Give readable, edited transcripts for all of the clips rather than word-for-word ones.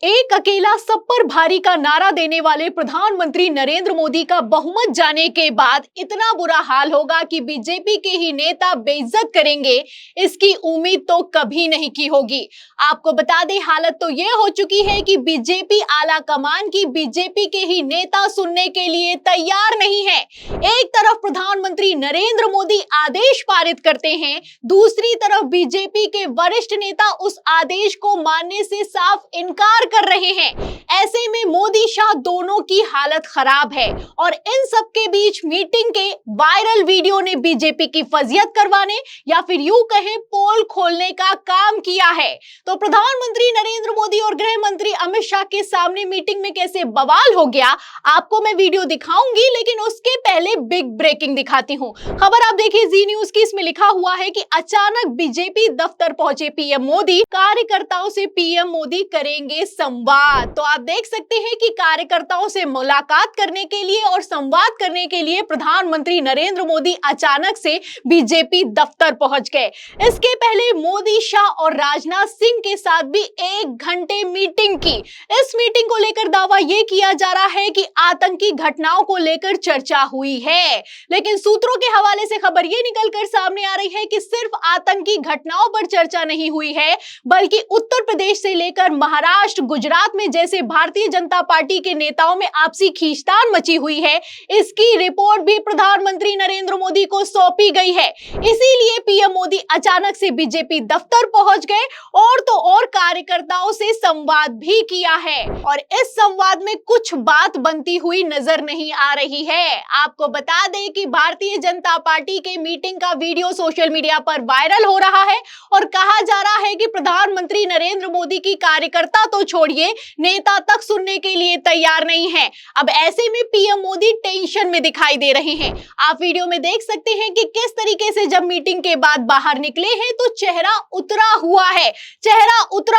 एक अकेला सब पर भारी का नारा देने वाले प्रधानमंत्री नरेंद्र मोदी का बहुमत जाने के बाद इतना बुरा हाल होगा कि बीजेपी के ही नेता बेइज्जत करेंगे, इसकी उम्मीद तो कभी नहीं की होगी। आपको बता दें, हालत तो ये हो चुकी है कि बीजेपी आला कमान की बीजेपी के ही नेता सुनने के लिए तैयार नहीं है। एक तरफ प्रधानमंत्री नरेंद्र मोदी आदेश पारित करते हैं, दूसरी तरफ बीजेपी के वरिष्ठ नेता उस आदेश को मानने से साफ इनकार कर रहे हैं। ऐसे में मोदी शाह दोनों की हालत खराब है और इन सब के बीच मीटिंग के वायरल वीडियो ने बीजेपी की फजीयत करवाने या फिर यूं कहें पोल खोलने का काम किया है। तो प्रधानमंत्री नरेंद्र मोदी और गृह मंत्री अमित शाह के सामने मीटिंग में कैसे बवाल हो गया, आपको मैं वीडियो दिखाऊंगी, लेकिन उसके पहले बिग ब्रेकिंग दिखाती हूं। खबर आप देखिए जी न्यूज की, इसमें लिखा हुआ है कि अचानक बीजेपी दफ्तर पहुंचे पीएम मोदी, कार्यकर्ताओं से पीएम मोदी करेंगे संवाद। तो आप देख सकते हैं कि कार्यकर्ताओं से मुलाकात करने के लिए और संवाद करने के लिए प्रधानमंत्री नरेंद्र मोदी अचानक से बीजेपी दफ्तर पहुंच गए। इसके पहले मोदी, शाह और राजनाथ सिंह के साथ भी 1 घंटे मीटिंग की। इस मीटिंग को लेकर दावा यह किया जा रहा है कि आतंकी घटनाओं को लेकर चर्चा हुई है, लेकिन सूत्रों के हवाले से खबर यह निकलकर सामने आ रही है कि सिर्फ आतंकी घटनाओं पर चर्चा नहीं हुई है, बल्कि उत्तर प्रदेश से लेकर महाराष्ट्र, गुजरात में जैसे भारतीय जनता पार्टी के नेताओं में आपसी खींचतान मची हुई है, इसकी रिपोर्ट भी प्रधानमंत्री नरेंद्र मोदी को सौंपी गई है। इसीलिए पीएम मोदी अचानक से बीजेपी दफ्तर पहुंच गए और तो और कार्यकर्ताओं से संवाद भी किया है, और इस संवाद में कुछ बात बनती हुई नजर नहीं आ रही है। आपको बता दें कि भारतीय जनता पार्टी के मीटिंग का वीडियो सोशल मीडिया पर वायरल हो रहा है और कहा जा रहा है कि प्रधानमंत्री नरेंद्र मोदी की कार्यकर्ता तो छोड़िए, नेता तक सुनने के लिए तैयार नहीं है। अब ऐसे में पीएम मोदी टेंशन में दिखाई दे रहे हैं। आप वीडियो में देख सकते हैं कि किस तरीके से जब मीटिंग के बाद बाहर निकले हैं तो चेहरा उतरा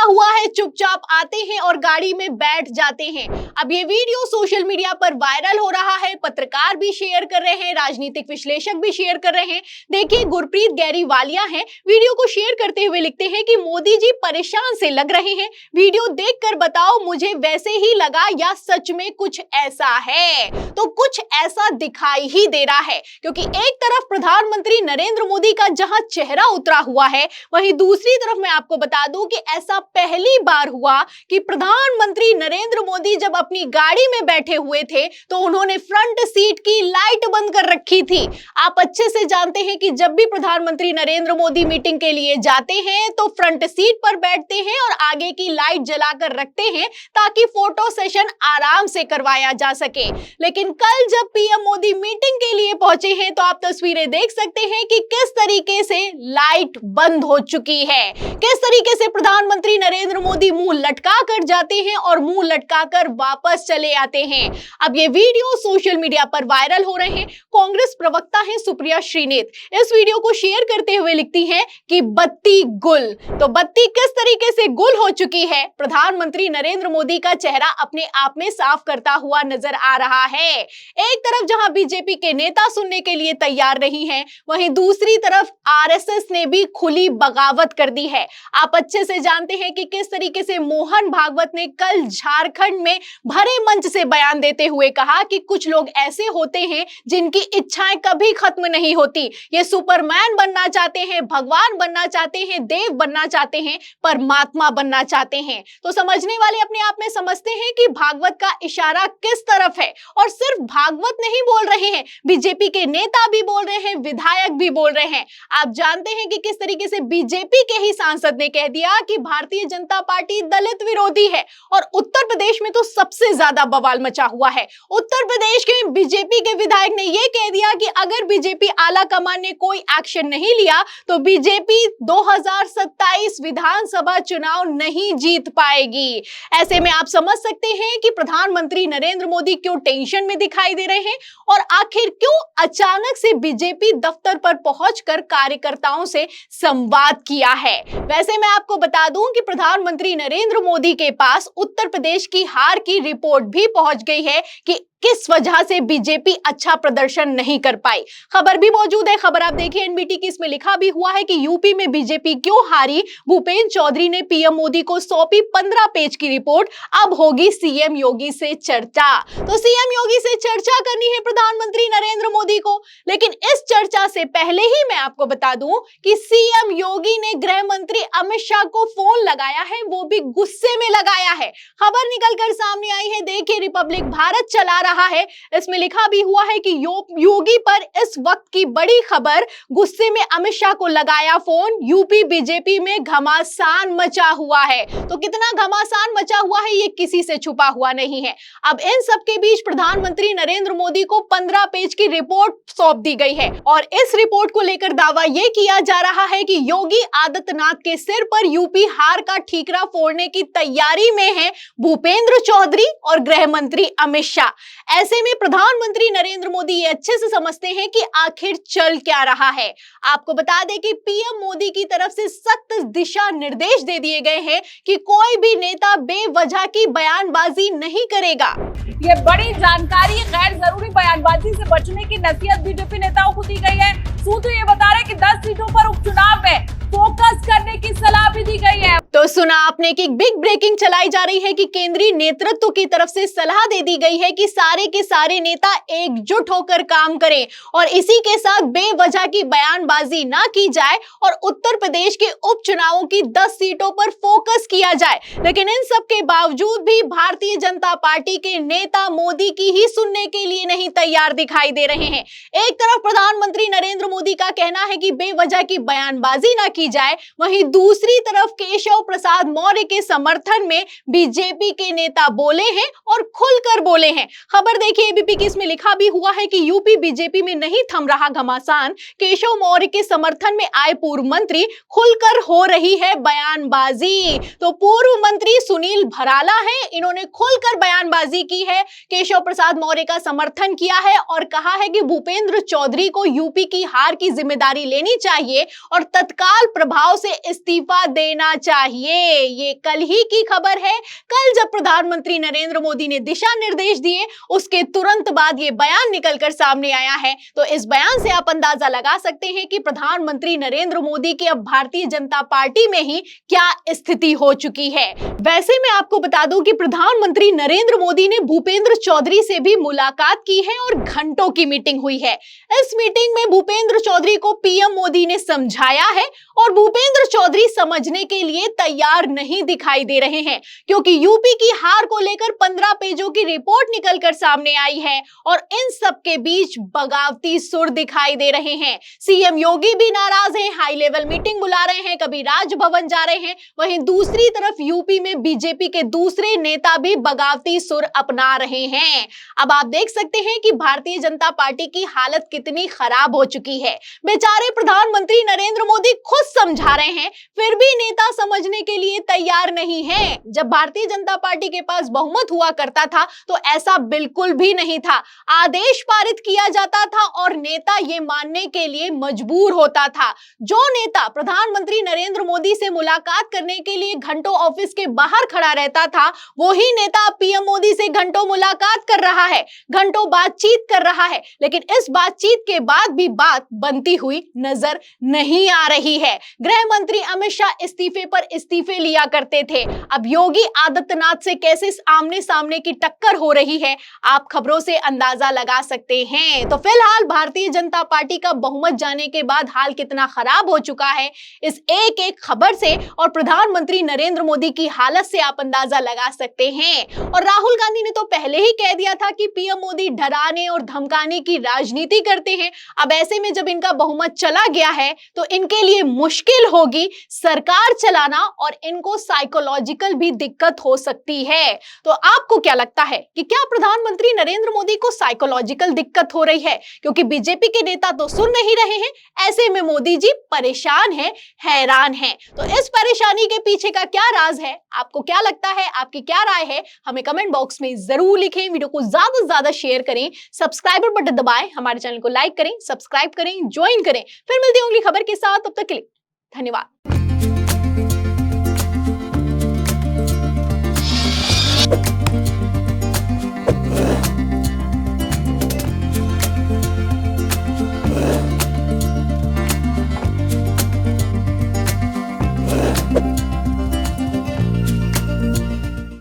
हुआ है, चुपचाप आते हैं और गाड़ी में बैठ जाते हैं। अब ये वीडियो सोशल मीडिया पर वायरल हो रहा है, पत्रकार भी शेयर कर रहे हैं, राजनीतिक विश्लेषक भी शेयर कर रहे हैं। देखिए, गुरप्रीत गैरीवालिया हैं, वीडियो को शेयर करते हुए लिखते हैं कि मोदी जी परेशान से लग रहे हैं, वीडियो देखकर बताओ मुझे वैसे ही लगा या सच में कुछ ऐसा है। तो कुछ ऐसा दिखाई ही दे रहा है, क्योंकि एक तरफ प्रधानमंत्री नरेंद्र मोदी का जहां चेहरा उतरा हुआ है, वहीं दूसरी तरफ मैं आपको बता दूं कि ऐसा पहली बार हुआ कि प्रधानमंत्री नरेंद्र मोदी जब अपनी गाड़ी में बैठे हुए थे तो उन्होंने फ्रंट सीट की लाइट बंद कर रखी थी। आप अच्छे से जानते हैं कि जब भी प्रधानमंत्री नरेंद्र मोदी मीटिंग के लिए जाते हैं तो फ्रंट सीट पर बैठते हैं और आगे की लाइट जलाकर रखते हैं ताकि फोटो सेशन आराम से करवाया जा सके। लेकिन कल जब पीएम मोदी मीटिंग के लिए पहुंचे हैं तो आप तस्वीरें देख सकते हैं कि किस तरीके से लाइट बंद हो चुकी है, किस तरीके से प्रधानमंत्री नरेंद्र मोदी मुंह लटका कर जाते हैं और मुंह लटका कर वापस चले आते हैं। अब ये वीडियो सोशल मीडिया पर वायरल हो रहे हैं। कांग्रेस प्रवक्ता हैं सुप्रिया श्रीनेत, इस वीडियो को शेयर करते हुए लिखती हैं कि बत्ती गुल। तो बत्ती किस तरीके से गुल हो चुकी है, प्रधानमंत्री नरेंद्र मोदी का चेहरा अपने आप में साफ करता हुआ नजर आ रहा है। एक तरफ जहां बीजेपी के नेता सुनने के लिए तैयार नहीं है, वहीं दूसरी तरफ आरएसएस ने भी खुली बगावत कर दी है। आप अच्छे से जानते हैं कि किस तरीके से मोहन भागवत ने कल झारखंड में भरे मंच से बयान देते हुए कहा कि कुछ लोग ऐसे होते हैं जिनकी इच्छाएं कभी खत्म नहीं होती, ये सुपरमैन बनना चाहते हैं, भगवान बनना चाहते हैं, देव बनना चाहते हैं, परमात्मा बनना चाहते हैं। तो समझने वाले अपने आप में समझते हैं कि भागवत का इशारा किस तरफ है, और सिर्फ भागवत नहीं बोल रहे हैं, बीजेपी के नेता भी बोल रहे हैं, विधायक भी बोल रहे हैं। आप जानते हैं कि किस तरीके से बीजेपी के ही सांसद ने कह दिया कि भारतीय जनता पार्टी दलित विरोधी है, और उत्तर प्रदेश में तो सबसे ज्यादा बवाल मचा हुआ है। उत्तर प्रदेश के बीजेपी के विधायक ने यह कह दिया कि अगर बीजेपी आला कमान ने कोई एक्शन नहीं लिया तो बीजेपी 2027 विधानसभा चुनाव नहीं जीत पाएगी। ऐसे में आप समझ सकते हैं कि प्रधानमंत्री नरेंद्र मोदी क्यों टेंशन में दिखाई दे रहे हैं और आखिर क्यों अचानक से बीजेपी दफ्तर पर पहुंचकर कार्यकर्ताओं से संवाद किया है। वैसे मैं आपको बता दूं कि प्रधानमंत्री नरेंद्र मोदी के पास उत्तर प्रदेश की हार की रिपोर्ट भी पहुंच गई है कि किस वजह से बीजेपी अच्छा प्रदर्शन नहीं कर पाई। खबर भी मौजूद है, खबर आप देखिए एनबीटी की, इसमें लिखा भी हुआ है कि यूपी में बीजेपी क्यों हारी, भूपेंद्र चौधरी ने पीएम मोदी को सौंपी 15 पेज की रिपोर्ट, अब होगी सीएम योगी से चर्चा। तो सीएम योगी से चर्चा करनी है प्रधानमंत्री नरेंद्र मोदी को, लेकिन इस चर्चा से पहले ही मैं आपको बता दूं कि सीएम योगी ने गृह मंत्री अमित शाह को फोन लगाया है, वो भी गुस्से में लगाया है। खबर निकलकर सामने आई है, देखिए रिपब्लिक भारत चला रहा है, इसमें लिखा भी हुआ है कि योगी पर इस वक्त की बड़ी खबर, गुस्से में अमित शाह को लगाया फोन, यूपी बीजेपी में घमासान मचा हुआ है। तो कितना घमासान मचा हुआ है ये किसी से छुपा हुआ नहीं है। अब इन सब के बीच प्रधानमंत्री नरेंद्र मोदी को 15 पेज की रिपोर्ट सौंप दी गई है और इस रिपोर्ट को लेकर दावा यह किया जा रहा है कि योगी आदित्यनाथ के सिर पर यूपी हार का ठीकरा फोड़ने की तैयारी में है भूपेंद्र चौधरी और गृह मंत्री अमित शाह। ऐसे में प्रधानमंत्री नरेंद्र मोदी ये अच्छे से समझते हैं कि आखिर चल क्या रहा है। आपको बता दें कि पीएम मोदी की तरफ से सख्त दिशा निर्देश दे दिए गए हैं कि कोई भी नेता बेवजह की बयानबाजी नहीं करेगा। ये बड़ी जानकारी, गैर जरूरी बयानबाजी से बचने की नसीहत बीजेपी नेताओं को दी गई है। सूत्र ये बता रहे हैं कि 10 सीटों पर उपचुनाव में फोकस करने की सलाह भी दी गई है। तो सुना आपने कि बिग ब्रेकिंग चलाई जा रही है कि केंद्रीय नेतृत्व की तरफ से सलाह दे दी गई है कि सारे के सारे नेता एकजुट होकर काम करें और इसी के साथ बेवजह की बयानबाजी ना की जाए और उत्तर प्रदेश के उपचुनावों की 10 सीटों पर फोकस किया जाए। लेकिन इन सब के बावजूद भी भारतीय जनता पार्टी के नेता मोदी की ही सुनने के लिए नहीं तैयार दिखाई दे रहे हैं। एक तरफ प्रधानमंत्री नरेंद्र मोदी का कहना है कि बेवजह की बयानबाजी ना की जाए, वहीं दूसरी तरफ केशव प्रसाद मौर्य के समर्थन में बीजेपी के नेता बोले हैं और खुलकर बोले हैं। खबर देखिए एबीपी की, इसमें लिखा भी हुआ है कि यूपी बीजेपी में नहीं थम रहा घमासान, केशव मौर्य के समर्थन में आए पूर्व मंत्री, खुलकर हो रही है बयानबाजी। तो पूर्व मंत्री सुनील भराला है, इन्होंने खुलकर बयानबाजी की है, केशव प्रसाद मौर्य का समर्थन किया है और कहा है कि भूपेंद्र चौधरी को यूपी की हार की जिम्मेदारी लेनी चाहिए और तत्काल प्रभाव से इस्तीफा देना चाहिए। ये कल ही की खबर है। कल जब प्रधानमंत्री नरेंद्र मोदी ने दिशा निर्देश दिए, उसके तुरंत बाद ये बयान निकलकर सामने आया है। तो इस बयान से आप अंदाजा लगा सकते हैं कि प्रधानमंत्री नरेंद्र मोदी की अब भारतीय जनता पार्टी में ही क्या स्थिति हो चुकी है। वैसे मैं आपको बता दूं कि प्रधानमंत्री नरेंद्र मोदी ने भूपेंद्र चौधरी से भी मुलाकात की है और घंटों की मीटिंग हुई है। इस मीटिंग में भूपेंद्र चौधरी को पीएम मोदी ने समझाया है और भूपेंद्र चौधरी समझने के लिए तैयार नहीं दिखाई दे रहे हैं, क्योंकि यूपी की हार को लेकर 15 पेजों की रिपोर्ट निकलकर सामने आई है और इन सब के बीच बगावती सुर दिखाई दे रहे हैं। सीएम योगी भी नाराज हैं, हाई लेवल मीटिंग बुला रहे हैं, कभी राजभवन जा रहे हैं, वहीं दूसरी तरफ यूपी में बीजेपी के दूसरे नेता भी बगावती सुर अपना रहे हैं। अब आप देख सकते हैं कि भारतीय जनता पार्टी की हालत कितनी खराब हो चुकी है। बेचारे प्रधानमंत्री नरेंद्र मोदी खुद समझा रहे हैं, फिर भी नेता समझने के लिए तैयार नहीं है। जब भारतीय जनता पार्टी के पास बहुमत हुआ करता था तो ऐसा बिल्कुल भी नहीं था। आदेश पारित किया जाता था और नेता ये मानने के लिए मजबूर होता था। जो नेता प्रधानमंत्री नरेंद्र मोदी से मुलाकात करने के लिए घंटों ऑफिस के बाहर खड़ा रहता था, वही नेता पीएम मोदी से घंटों मुलाकात कर रहा है, घंटों बातचीत कर रहा है, लेकिन इस बातचीत के बाद भी बात बनती हुई नजर नहीं आ रही है। गृह मंत्री अमित शाह इस्तीफे पर इस्तीफे लिया करते थे, अब योगी आदित्यनाथ से कैसे आमने सामने की टक्कर हो रही है, आप खबरों से अंदाजा लगा सकते हैं। तो फिलहाल भारतीय जनता पार्टी का बहुमत जाने के बाद हाल कितना खराब हो चुका है, इस एक एक खबर से और प्रधानमंत्री नरेंद्र मोदी की हालत से आप अंदाजा लगा सकते हैं। और राहुल गांधी ने तो पहले ही कह दिया था कि पीएम मोदी डराने और धमकाने की राजनीति करते हैं। अब ऐसे में जब इनका बहुमत चला गया है तो इनके लिए मुश्किल होगी सरकार चलाना और इनको साइकोलॉजिकल भी दिक्कत हो सकती है। तो आपको क्या लगता है कि क्या प्रधानमंत्री नरेंद्र मोदी को साइकोलॉजिकल दिक्कत हो रही है? क्योंकि बीजेपी के नेता तो सुन नहीं रहे हैं, ऐसे में मोदी जी परेशान हैं, हैरान हैं। तो इस परेशानी के पीछे का क्या राज है? आपको क्या लगता है? आपकी क्या राय है? हमें कमेंट बॉक्स में जरूर लिखें। वीडियो को ज्यादा से ज्यादा शेयर करें, सब्सक्राइबर बटन दबाएं, हमारे चैनल को लाइक करें, सब्सक्राइब करें, ज्वाइन करें। फिर मिलती होंगी खबर के साथ, तब तक के लिए धन्यवाद।